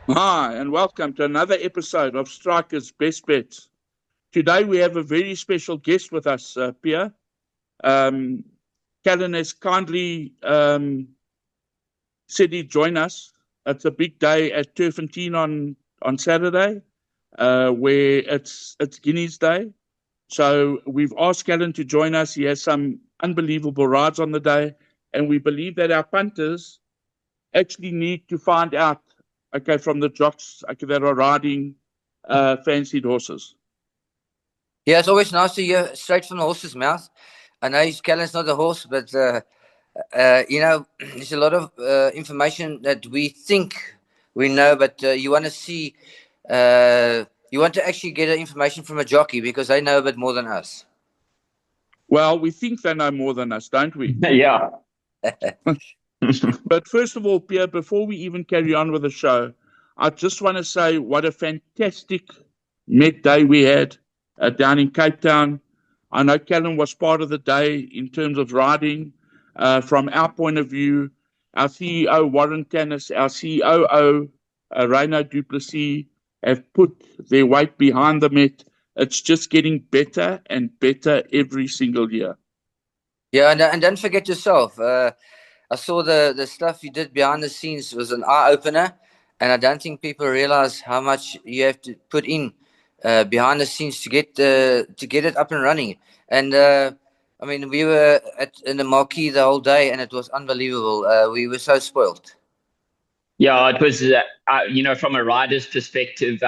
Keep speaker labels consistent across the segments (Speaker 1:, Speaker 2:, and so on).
Speaker 1: Hi, and welcome to another episode of Strikers Best Bets. Today we have a very special guest with us, Piere. Um, Callan has kindly said he'd join us. It's a big day at Turffontein on Saturday, where it's Guineas Day. So we've asked Callan to join us. He has some unbelievable rides on the day, and we believe that our punters actually need to find out, okay, from the jocks, okay, that are riding fancied horses.
Speaker 2: Yeah, it's always nice to hear straight from the horse's mouth. I know Callan's not a horse, but there's a lot of information that we think we know, but you want to see, you want to actually get information from a jockey because they know a bit more than us.
Speaker 1: Well, we think they know more than us, don't we?
Speaker 3: Yeah.
Speaker 1: But first of all, Pierre, before we even carry on with the show, I just want to say what a fantastic Met day we had down in Cape Town. I know Callan was part of the day in terms of riding. From our point of view, our CEO, Warren Tannis, our COO, Reino Duplessis, have put their weight behind the Met. It's just getting better and better every single year.
Speaker 2: Yeah, and don't forget yourself. I saw the stuff you did behind the scenes was an eye opener, and I don't think people realize how much you have to put in behind the scenes to get it up and running. And I mean, we were in the marquee the whole day, and it was unbelievable. We were so spoiled.
Speaker 3: Yeah, it was, from a rider's perspective,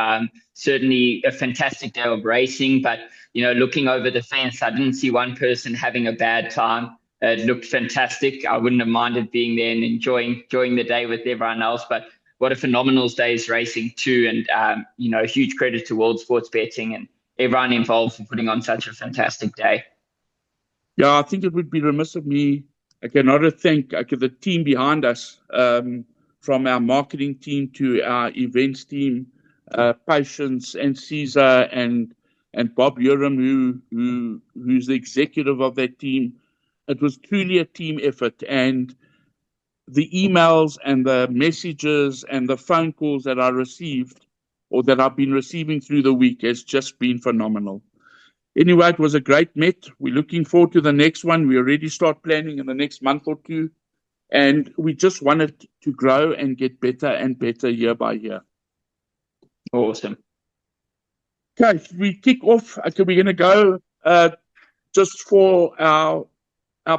Speaker 3: certainly a fantastic day of racing. But, looking over the fence, I didn't see one person having a bad time. It looked fantastic. I wouldn't have minded being there and enjoying the day with everyone else. But what a phenomenal day's racing too. And, huge credit to World Sports Betting and everyone involved for putting on such a fantastic day.
Speaker 1: Yeah, I think it would be remiss of me, okay, not to thank, okay, the team behind us, from our marketing team to our events team, Patience and Caesar and Bob Urim, who's the executive of that team. It was truly a team effort, and the emails and the messages and the phone calls that I received or that I've been receiving through the week has just been phenomenal. Anyway, it was a great Met. We're looking forward to the next one. We already start planning in the next month or two. And we just want it to grow and get better and better year by year.
Speaker 3: Awesome.
Speaker 1: Okay, we kick off. Okay, we're going to go just for our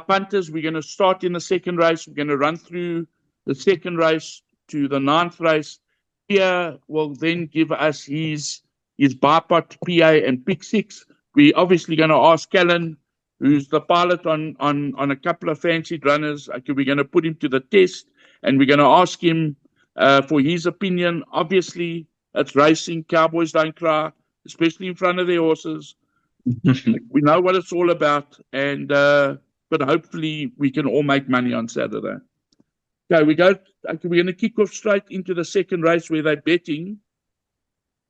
Speaker 1: punters. We're going to start in the second race. We're going to run through the second race to the ninth race. Piere will then give us his bipot, PA, and pick six. We're obviously going to ask Callan, who's the pilot on a couple of fancied runners. Okay, we're going to put him to the test, and we're going to ask him for his opinion. Obviously, it's racing. Cowboys don't cry, especially in front of their horses. We know what it's all about, and but hopefully we can all make money on Saturday. Okay, we're going to kick off straight into the second race where they're betting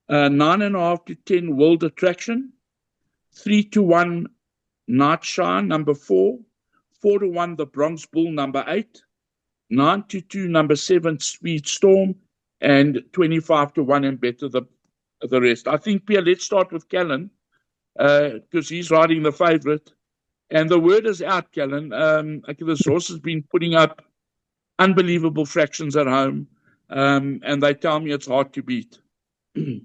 Speaker 1: 9.5 to 10 World Attraction, 3 to 1 Night Shine, number 4, 4 to 1 the Bronx Bull, number 8, 9 to 2 number 7 Speed Storm, and 25 to 1 and better the rest. I think, Pierre, let's start with Callan because he's riding the favorite. And the word is out, Callan. This horse has been putting up unbelievable fractions at home, and they tell me it's hard to beat.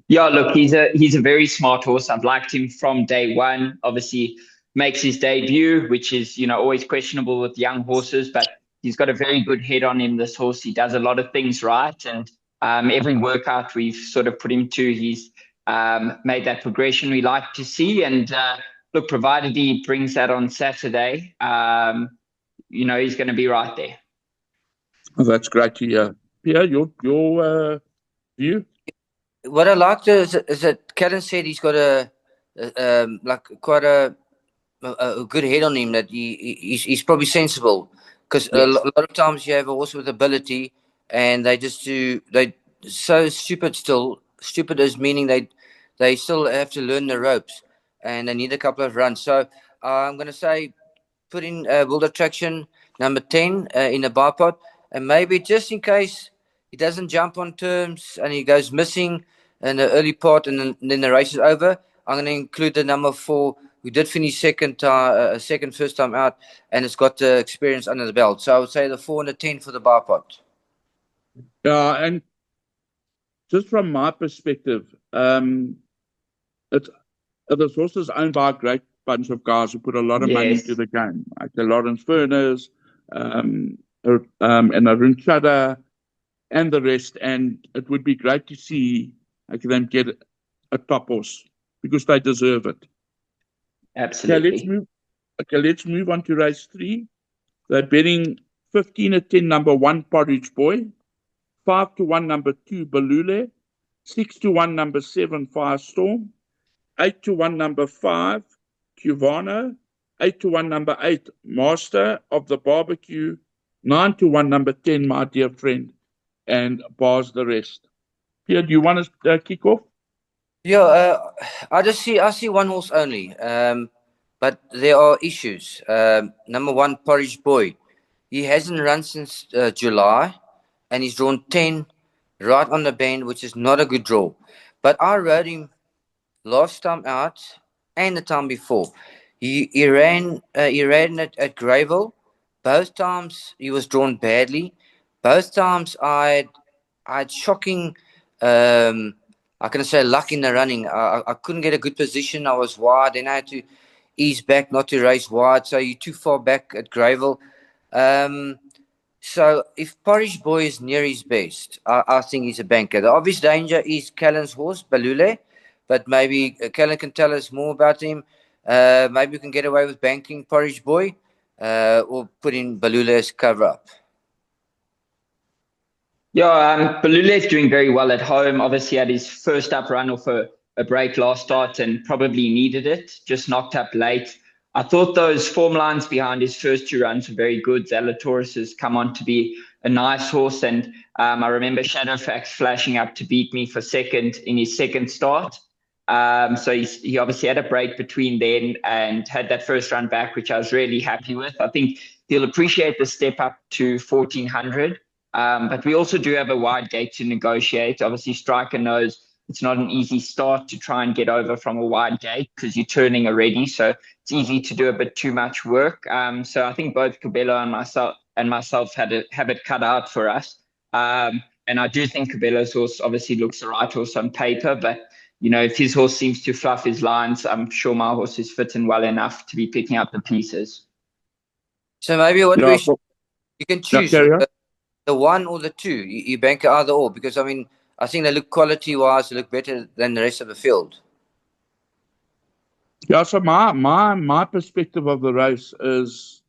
Speaker 3: Yeah, look, he's a very smart horse. I've liked him from day one. Obviously, makes his debut, which is always questionable with young horses, but he's got a very good head on him. This horse, he does a lot of things right, and every workout we've sort of put him to, he's made that progression we like to see. And look, provided he brings that on Saturday, he's going to be right there.
Speaker 1: Oh, that's great to hear. Pierre, your view?
Speaker 2: What I liked is that Callan said he's got quite a good head on him. That he's probably sensible because
Speaker 1: Yes.
Speaker 2: a lot of times you have a horse with ability and they so stupid still. Stupid is meaning they still have to learn the ropes and they need a couple of runs. So I'm going to say put in World Attraction number 10 in a bipod, and maybe just in case he doesn't jump on terms and he goes missing in the early part and then the race is over, I'm going to include the number 4, who did finish second first time out, and it's got the experience under the belt. So I would say the 4 and the 10 for the bar pot.
Speaker 1: Yeah, and just from my perspective, it's this horse is owned by a great bunch of guys who put a lot of money
Speaker 3: Yes.
Speaker 1: into the game, like the Lawrence Furners, and Arun Chadha, and the rest. And it would be great to see them get a top horse because they deserve it.
Speaker 3: Absolutely.
Speaker 1: Let's move on to race 3. They're betting 15 at 10, number 1, Porridge Boy, 5 to 1, number 2, Balule, 6 to 1, number 7, Firestorm, 8 to 1, number 5, Cuvano, 8 to 1, number 8, Master of the Barbecue, 9 to 1, number 10, My Dear Friend, and bars the rest. Piere, do you want to kick off?
Speaker 2: Yeah, I see one horse only, but there are issues. Number 1, Porridge Boy. He hasn't run since July, and he's drawn 10 right on the bend, which is not a good draw. But I rode him last time out and the time before. He ran at Greyville. Both times he was drawn badly. Both times I had shocking, I can say, luck in the running. I couldn't get a good position. I was wide, then I had to ease back not to race wide. So you're too far back at Greyville. So if Porridge Boy is near his best, I think he's a banker. The obvious danger is Callan's horse, Balule, but maybe Callan can tell us more about him. Maybe we can get away with banking Porridge Boy or put in Balule as cover up.
Speaker 3: Yeah, Balule is doing very well at home. Obviously, had his first up run off a break last start and probably needed it. Just knocked up late. I thought those form lines behind his first 2 runs were very good. Zalatoris has come on to be a nice horse, and I remember Shadowfax flashing up to beat me for second in his second start. So he obviously had a break between then and had that first run back, which I was really happy with. I think he'll appreciate the step up to 1400. But we also do have a wide gate to negotiate. Obviously, Striker knows it's not an easy start to try and get over from a wide gate because you're turning already. So it's easy to do a bit too much work. So I think both Cabello and myself have it cut out for us. And I do think Cabello's horse obviously looks the right horse on paper, but if his horse seems to fluff his lines, I'm sure my horse is fitting well enough to be picking up the pieces.
Speaker 2: So maybe you can choose the 1 or the 2. You bank either or, because I think they look quality-wise, they look better than the rest of the field.
Speaker 1: Yeah, so my perspective of the race is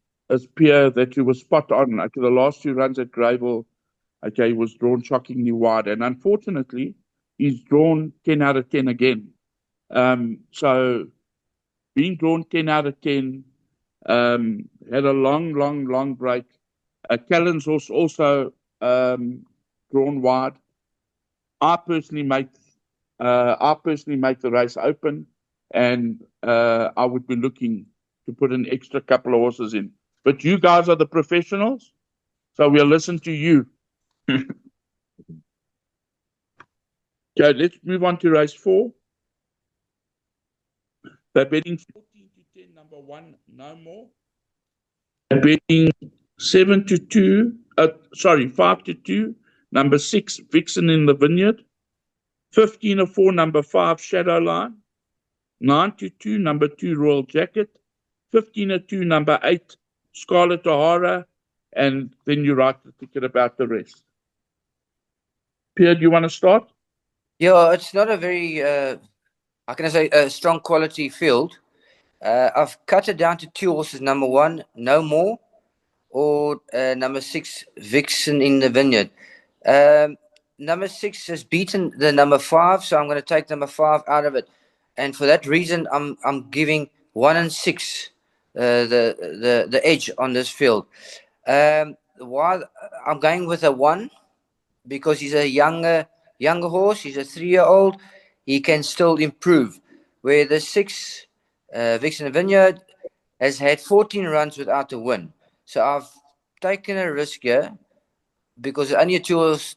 Speaker 1: Piere that you were spot on. Okay, the last 2 runs at Greyville, he was drawn shockingly wide, and unfortunately, he's drawn 10 out of 10 again. So being drawn 10 out of 10, had a long break. Callan's horse also drawn wide. I personally make the race open, and I would be looking to put an extra couple of horses in. But you guys are the professionals, so we'll listen to you. Okay, let's move on to race 4. They're betting 14 to 10, number 1, No More. They're betting 5 to 2, number 6, Vixen in the Vineyard. 15 to 4, number 5, Shadowline. 9 to 2, number 2, Royal Jacket. 15 to 2, number 8, Scarlet O'Hara. And then you write the ticket about the rest. Piere, do you want to start?
Speaker 2: Yeah, it's not a very, how can I say, a strong quality field. I've cut it down to 2 horses. Number 1, No More, or number 6, Vixen in the Vineyard. Number 6 has beaten the number 5, so I'm going to take number 5 out of it. And for that reason, I'm giving 1 and 6 the edge on this field. Why I'm going with a 1, because he's a younger horse. He's a 3-year-old. He can still improve. Where the 6, Vixen Vineyard, has had 14 runs without a win. So I've taken a risk here because only a two-horse,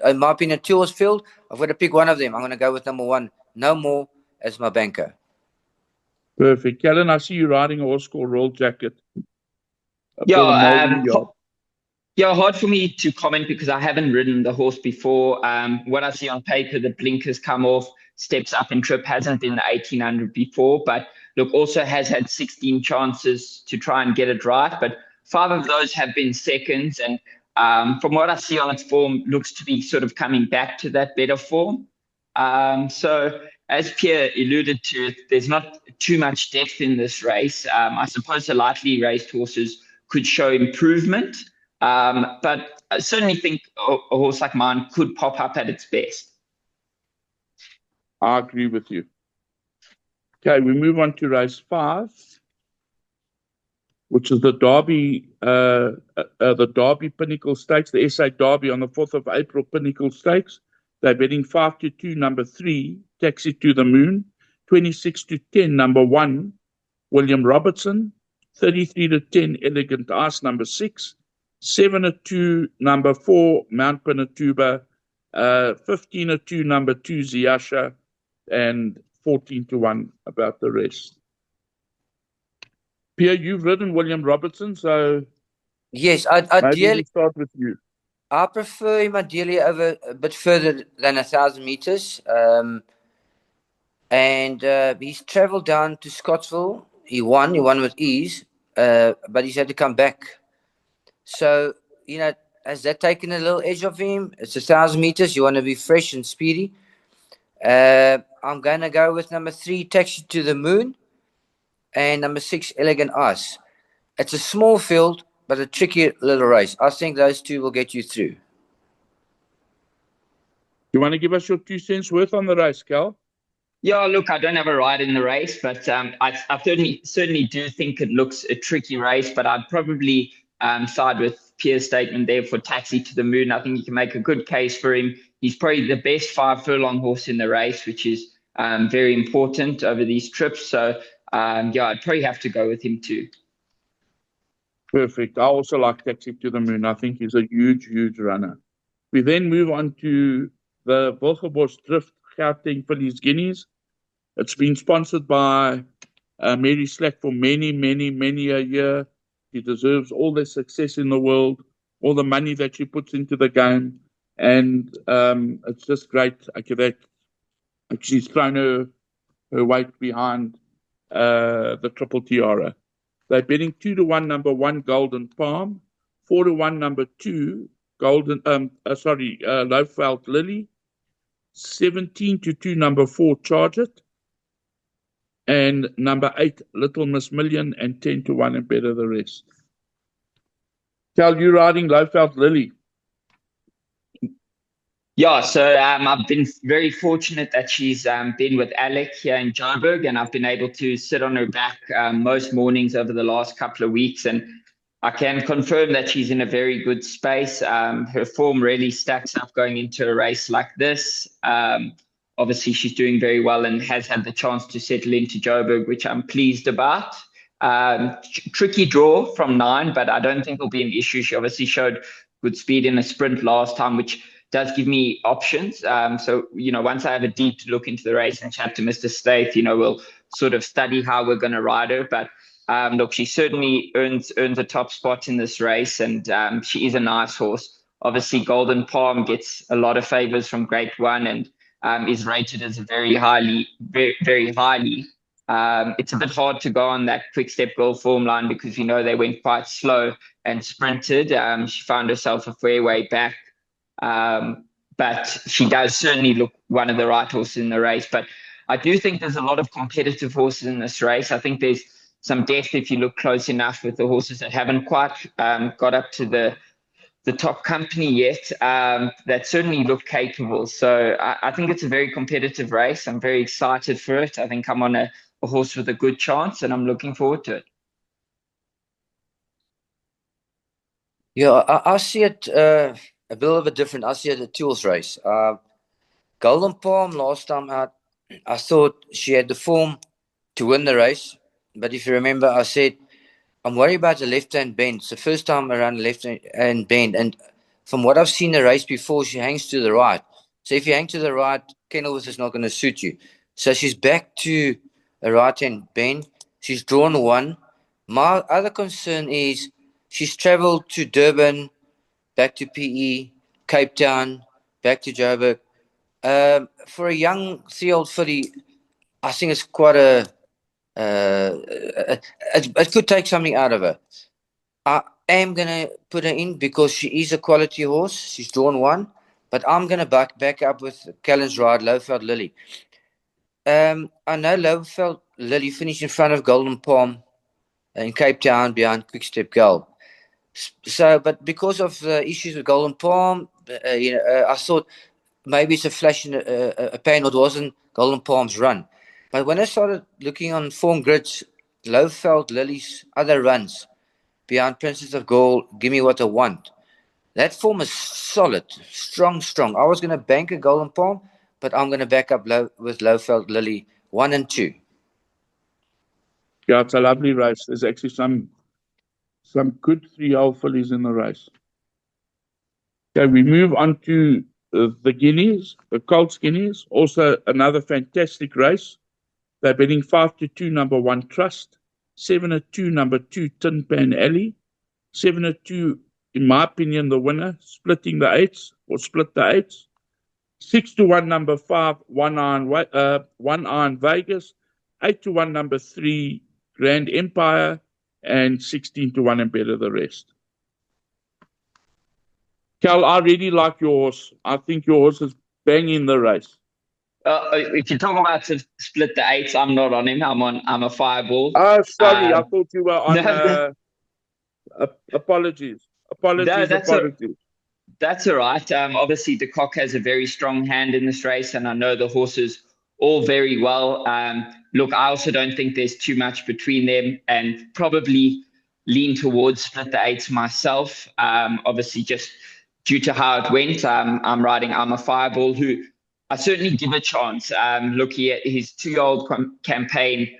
Speaker 2: in my opinion, two-horse field. I've got to pick one of them. I'm going to go with number 1. No More as my banker.
Speaker 1: Perfect. Callan, I see you riding a horse called Roll Jacket
Speaker 3: Yeah,
Speaker 1: for the Mulberry Yard.
Speaker 3: Yeah, hard for me to comment because I haven't ridden the horse before. What I see on paper, the blinkers come off, steps up in trip, hasn't been the 1800 before, but look, also has had 16 chances to try and get it right, but 5 of those have been seconds. And from what I see on its form, looks to be sort of coming back to that better form. So as Piere alluded to, there's not too much depth in this race. I suppose the lightly raced horses could show improvement. But I certainly think a horse like mine could pop up at its best.
Speaker 1: I agree with you. Okay, we move on to race 5, which is the Derby Pinnacle Stakes, the SA Derby on the 4th of April Pinnacle Stakes. They're betting 5-2, number 3, Taxi to the Moon, 26-10, number 1, William Robertson, 33-10, Elegant Ice, number 6, 7-2, number 4, Mount Pinatuba, 15-2, number 2, Ziasha, and 14-1 about the rest. Piere, you've ridden William Robertson, so
Speaker 2: yes,
Speaker 1: maybe we start with you.
Speaker 2: I prefer him ideally over a bit further than 1,000 meters. And he's travelled down to Scottsville. He won with ease, but he's had to come back. So, has that taken a little edge off him? It's 1,000 meters. You want to be fresh and speedy. I'm going to go with number 3, Taxi to the Moon, and number 6, Elegant Ice. It's a small field, but a tricky little race. I think those 2 will get you through.
Speaker 1: You want to give us your 2 cents worth on the race, Cal?
Speaker 3: Yeah, look, I don't have a ride in the race, but I certainly do think it looks a tricky race, but I'd probably side with Pierre's statement there for Taxi to the Moon. I think you can make a good case for him. He's probably the best 5 furlong horse in the race, which is very important over these trips. So, yeah, I'd probably have to go with him too.
Speaker 1: Perfect. I also like Taxi to the Moon. I think he's a huge, huge runner. We then move on to the Wilgerbos Drift Gauteng Fillies Guineas. It's been sponsored by Mary Slack for many, many, many a year. She deserves all the success in the world, all the money that she puts into the game. And it's just great that she's thrown her weight behind the Triple Tiara. They're betting 2-1, number 1, Golden Palm, 4-1, number 2, Lowveld Lily, 17-2, number 4, Charge It, and number 8, Little Miss Million, and 10-1, and better the rest. Cal, you riding Lowveld Lily?
Speaker 3: Yeah, so I've been very fortunate that she's been with Alec here in Joburg, and I've been able to sit on her back most mornings over the last couple of weeks. And I can confirm that she's in a very good space. Her form really stacks up going into a race like this. Obviously, she's doing very well and has had the chance to settle into Joburg, which I'm pleased about. Tricky draw from 9, but I don't think it'll be an issue. She obviously showed good speed in a sprint last time, which does give me options. So, once I have a deep look into the race and chat to Mr. Staith, we'll sort of study how we're going to ride her. But look, she certainly earns a top spot in this race, and she is a nice horse. Obviously, Golden Palm gets a lot of favors from Grade 1 and is rated as a very highly. It's a bit hard to go on that Quick Step Girl form line because, they went quite slow and sprinted. She found herself a fair way back. But she does certainly look one of the right horses in the race. But I do think there's a lot of competitive horses in this race. I think there's some depth if you look close enough with the horses that haven't quite got up to the top company yet, that certainly look capable. So I think it's a very competitive race. I'm very excited for it. I think I'm on a horse with a good chance, and I'm looking forward to it.
Speaker 2: Yeah, I see it a little bit different. I see it a tools race. Golden Palm last time out, I thought she had the form to win the race. But if you remember, I said, I'm worried about the left-hand bend. It's the first time around the left-hand bend. And from what I've seen the race before, she hangs to the right. So if you hang to the right, Kenilworth is not going to suit you. So she's back to a right-hand bend. She's drawn 1. My other concern is she's travelled to Durban, back to Piere, Cape Town, back to Joburg. For a young 3-year-old filly, I think it's quite it could take something out of her. I am going to put her in because she is a quality horse. She's drawn 1. But I'm going to back up with Callan's ride, Lowveld Lily. I know Lowveld Lily finished in front of Golden Palm in Cape Town behind Quickstep Girl. So, but because of the issues with Golden Palm, I thought maybe it's a flash in a pan. It wasn't Golden Palm's run. But when I started looking on form grids, Lowveld Lily's other runs behind Princess of Gold, Give Me What I Want. That form is solid, strong. I was going to bank a Golden Palm, but I'm going to back up with Lowveld Lily 1 and 2.
Speaker 1: Yeah, it's a lovely race. There's actually some good 3-year-old fillies in the race. Okay, we move on to the Guineas, the Colts Guineas. Also another fantastic race. They're betting 5-2, number 1 Trust, 7-2, number 2 Tin Pan Alley, 7-2, in my opinion, the winner, splitting the 8s or split the 8s. 6-1, number 5 One Iron Vegas, 8-1, number 3 Grand Empire, and 16-1 and better the rest. Cal, I really like your horse. I think your horse is banging the race.
Speaker 3: If you're talking about to split the 8s, I'm not on him. I'm a Fireball.
Speaker 1: Oh, sorry, I thought you were on. Apologies.
Speaker 3: That's all right. Obviously, the Cock has a very strong hand in this race, and I know the horses all very well. Look, I also don't think there's too much between them, and probably lean towards split the 8s myself. Obviously, just due to how it went, I'm riding I'm a Fireball, who I certainly give a chance. Looking at his 2-year-old campaign,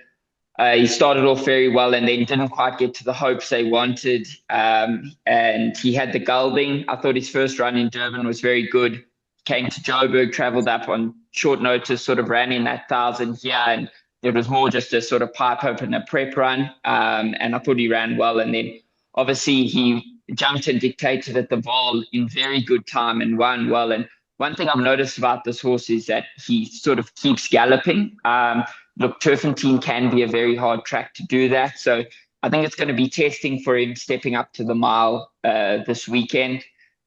Speaker 3: he started off very well and then didn't quite get to the hopes they wanted. And he had the gelding. I thought his first run in Durban was very good. Came to Joburg, travelled up on short notice, sort of ran in that 1,000 here. And it was more just a sort of pipe opener prep run. And I thought he ran well. And then obviously he jumped and dictated at the ball in very good time and won well. And one thing I've noticed about this horse is that he sort of keeps galloping. Look, Turffontein can be a very hard track to do that. So I think it's going to be testing for him stepping up to the mile this weekend.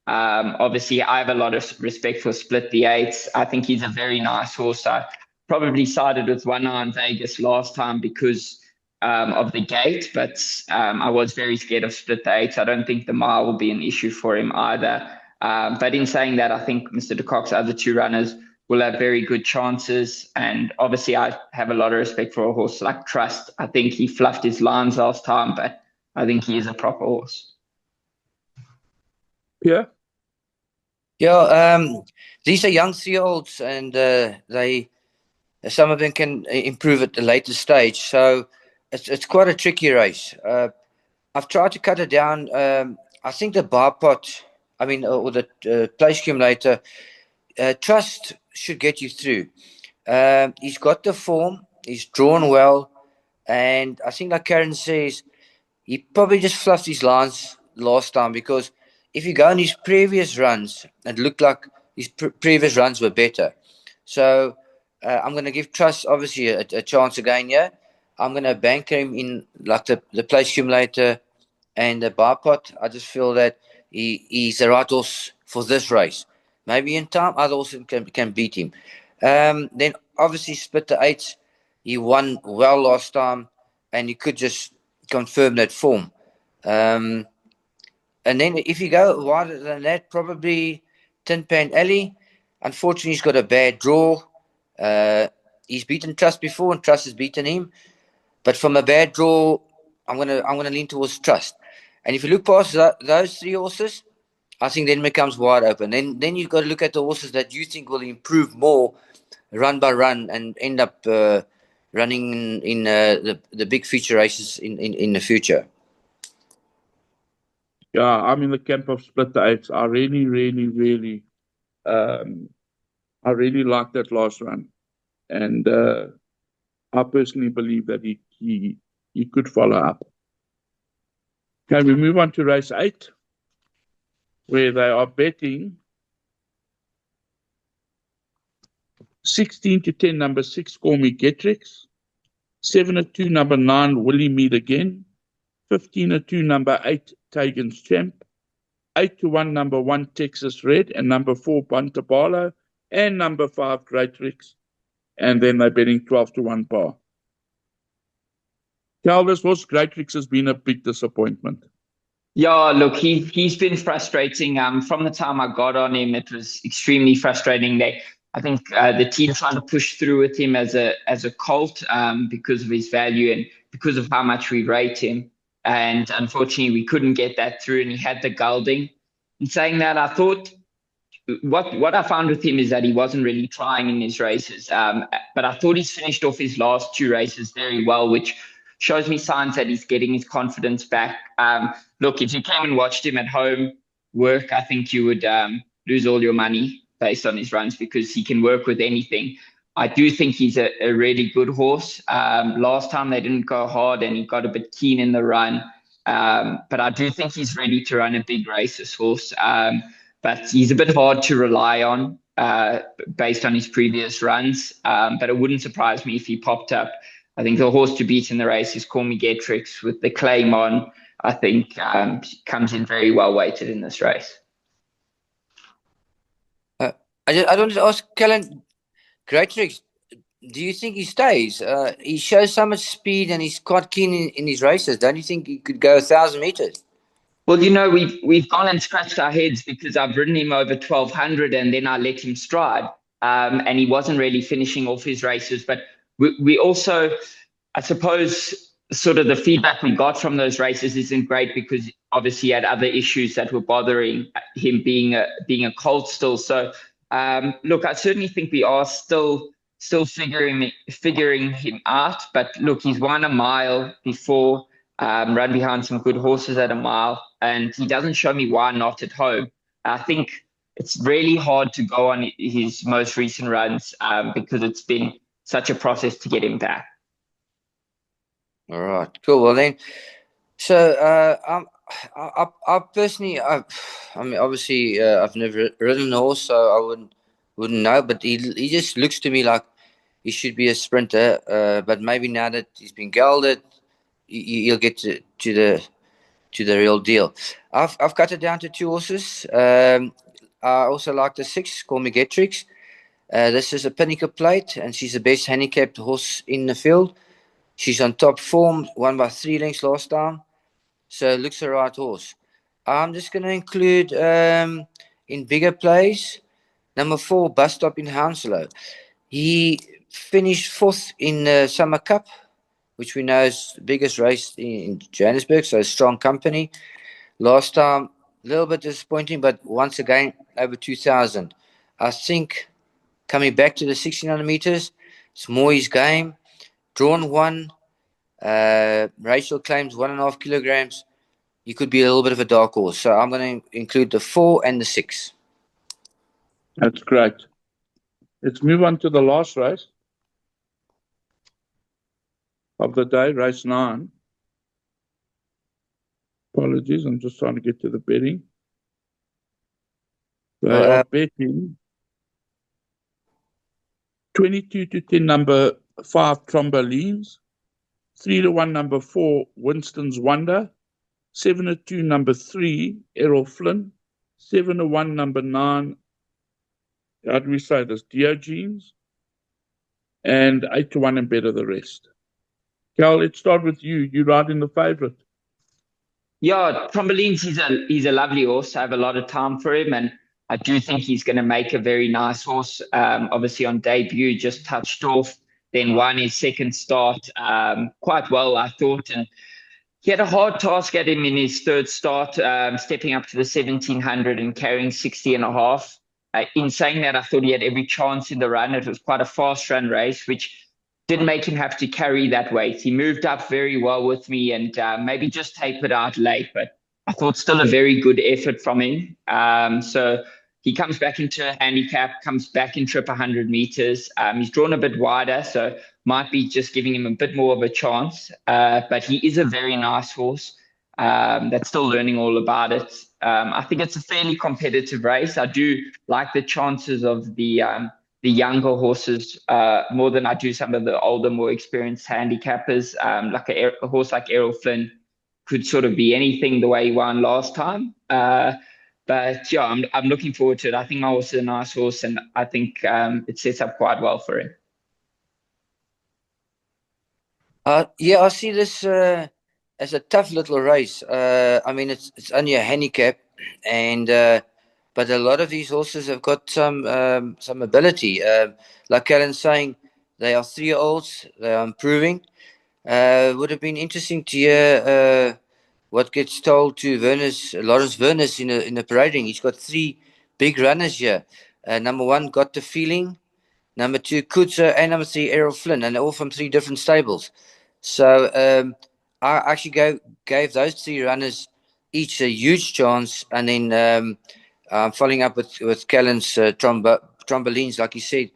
Speaker 3: Obviously, I have a lot of respect for Split the 8s. I think he's a very nice horse. I probably sided with One Iron Vegas last time because of the gate, but I was very scared of Split the 8s. I don't think the mile will be an issue for him either. But in saying that, I think Mr. de Kock's other 2 runners will have very good chances. And obviously, I have a lot of respect for a horse like Trust. I think he fluffed his lines last time, but I think he is a proper horse.
Speaker 1: Yeah.
Speaker 2: Yeah, these are young 3-year-olds, and some of them can improve at a later stage. So it's quite a tricky race. I've tried to cut it down. I think the bar pot, or the place accumulator, Trust should get you through. He's got the form. He's drawn well. And I think, like Karen says, he probably just fluffed his lines last time, because if you go on his previous runs, it looked like his previous runs were better. So I'm going to give Trust, obviously, a chance again here. I'm going to bank him in like the place accumulator and the bar pot. I just feel that he's the right horse for this race. Maybe in time, other horses can beat him. Then obviously Split the 8s. He won well last time, and he could just confirm that form. And then if you go wider than that, probably Tin Pan Alley. Unfortunately, he's got a bad draw. He's beaten Trust before, and Trust has beaten him. But from a bad draw, I'm gonna lean towards Trust. And if you look past those 3 horses, I think then it becomes wide open. Then you've got to look at the horses that you think will improve more run by run and end up running in the big feature races in the future.
Speaker 1: Yeah, I'm in the camp of split the eights. I really, really, really, um, I really like that last run, and I personally believe that he could follow up. Okay, we move on to race 8, where they are betting 16 to 10, number 6, Call Me Getrix, 7 to 2, number 9, Willie Meet Again, 15 to 2, number 8, Tagan's Champ, 8 to 1, number 1, Texas Red, and number 4, Bantabalo, and number 5, Great Rix. And then they're betting 12 to 1 par. Calvis horse, Great Rix, has been a big disappointment.
Speaker 3: Yeah, look, he's been frustrating. From the time I got on him, it was extremely frustrating. I think the team tried to push through with him as a colt because of his value and because of how much we rate him. And unfortunately, we couldn't get that through, and he had the gelding. In saying that, I thought what I found with him is that he wasn't really trying in his races. But I thought he's finished off his last 2 races very well, which shows me signs that he's getting his confidence back. Look, if you came and watched him at home work, I think you would lose all your money based on his runs because he can work with anything. I do think he's a really good horse. Last time they didn't go hard and he got a bit keen in the run. But I do think he's ready to run a big race, this horse. But he's a bit hard to rely on based on his previous runs. But it wouldn't surprise me if he popped up. I think the horse to beat in the race is Call Me Getrix with the claim on. I think comes in very well weighted in this race.
Speaker 2: I don't ask Callan, Greatrix, do you think he stays? He shows so much speed and he's quite keen in his races. Don't you think he could go 1,000 meters?
Speaker 3: Well, we've gone and scratched our heads because I've ridden him over 1,200 and then I let him stride, and he wasn't really finishing off his races. But we also, I suppose, sort of the feedback we got from those races isn't great because obviously he had other issues that were bothering him being a colt still. So look, I certainly think we are still figuring him out. But look, he's won a mile before, run behind some good horses at a mile, and he doesn't show me why not at home. I think it's really hard to go on his most recent runs because it's been such a process to get him back.
Speaker 2: All right, cool. Well then, so I personally, I mean, obviously, I've never ridden a horse, so I wouldn't know. But he just looks to me like he should be a sprinter. But maybe now that he's been gelded, he'll get to the real deal. I've cut it down to 2 horses. I also like the 6, Call Me Getrix. This is a Pinnacle Plate, and she's the best handicapped horse in the field. She's on top form, won by 3 lengths last time. So looks a right horse. I'm just going to include in bigger plays, number 4, Bus Stop in Hounslow. He finished 4th in the Summer Cup, which we know is the biggest race in Johannesburg, so strong company. Last time, a little bit disappointing, but once again, over 2,000. I think coming back to the 1,600 meters, it's more his game. Drawn 1, Rachel claims 1.5 kilograms. You could be a little bit of a dark horse. So I'm going to include the 4 and the 6.
Speaker 1: That's great. Let's move on to the last race of the day, race 9. Apologies, I'm just trying to get to the betting. They are betting 22 to 10, number 5, Trombolines, 3 to 1, number 4, Winston's Wonder, 7 to 2, number 3, Errol Flynn, 7 to 1, number 9, how do we say this, Diogenes, and 8 to 1 and better the rest. Cal, let's start with you. You ride in the favourite.
Speaker 3: Yeah, Trombolines, he's a lovely horse. I have a lot of time for him, and I do think he's going to make a very nice horse. Obviously, on debut, just touched off, then won his second start quite well, I thought. And he had a hard task at him in his third start, stepping up to the 1,700 and carrying 60.5. In saying that, I thought he had every chance in the run. It was quite a fast run race, which didn't make him have to carry that weight. He moved up very well with me and maybe just tapered out late, but I thought still a very good effort from him. So he comes back into a handicap, comes back in trip 100 meters. He's drawn a bit wider, so might be just giving him a bit more of a chance. But he is a very nice horse that's still learning all about it. I think it's a fairly competitive race. I do like the chances of the younger horses more than I do some of the older, more experienced handicappers. Like a horse like Errol Flynn could sort of be anything the way he won last time. But yeah, I'm looking forward to it. I think my horse is a nice horse, and I think it sets up quite well for him.
Speaker 2: Yeah, I see this as a tough little race. I mean, it's only a handicap, and but a lot of these horses have got some ability. Like Callan's saying, they are 3-year-olds. They are improving. Would have been interesting to hear what gets told to Lawrence Vernus in the parading. He's got 3 big runners here. Number 1, Got the Feeling. Number 2, Kutzer, and number 3, Errol Flynn, and they're all from 3 different stables. So I actually gave those 3 runners each a huge chance, and then I'm following up with Callan's trampolines, like he said,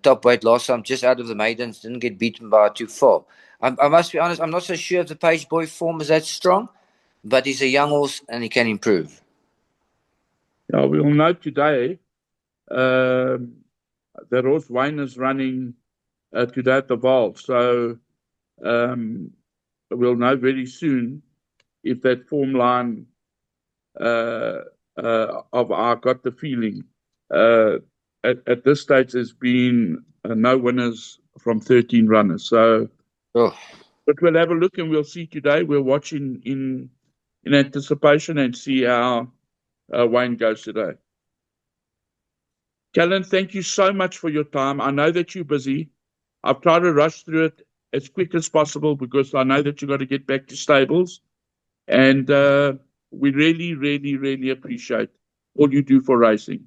Speaker 2: top weight last time, just out of the maidens, didn't get beaten by too far. I must be honest, I'm not so sure if the Page Boy form is that strong, but he's a young horse and he can improve.
Speaker 1: Yeah, we'll know today. The horse Wayne is running today at the Vaal, so we'll know very soon if that form line of I Got the Feeling. At this stage, there's been no winners from 13 runners. So, but we'll have a look and we'll see today. We'll watch in anticipation and see how Wayne goes today. Callan, thank you so much for your time. I know that you're busy. I've tried to rush through it as quick as possible because I know that you've got to get back to stables. And we really, really, really appreciate all you do for racing.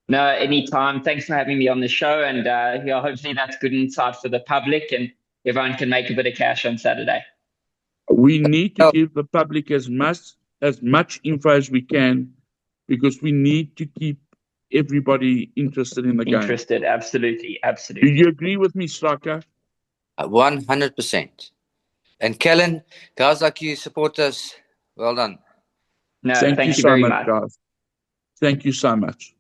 Speaker 3: No, anytime. Thanks for having me on the show. And yeah, hopefully that's good insight for the public and everyone can make a bit of cash on Saturday.
Speaker 1: We need to give the public as much info as we can because we need to keep everybody interested in the game.
Speaker 3: Interested, absolutely, absolutely.
Speaker 1: Do you agree with me, Striker?
Speaker 2: 100%. And Callan, guys like you support us. Well done.
Speaker 3: No, thank you
Speaker 1: so
Speaker 3: very
Speaker 1: much, guys. Thank you so much.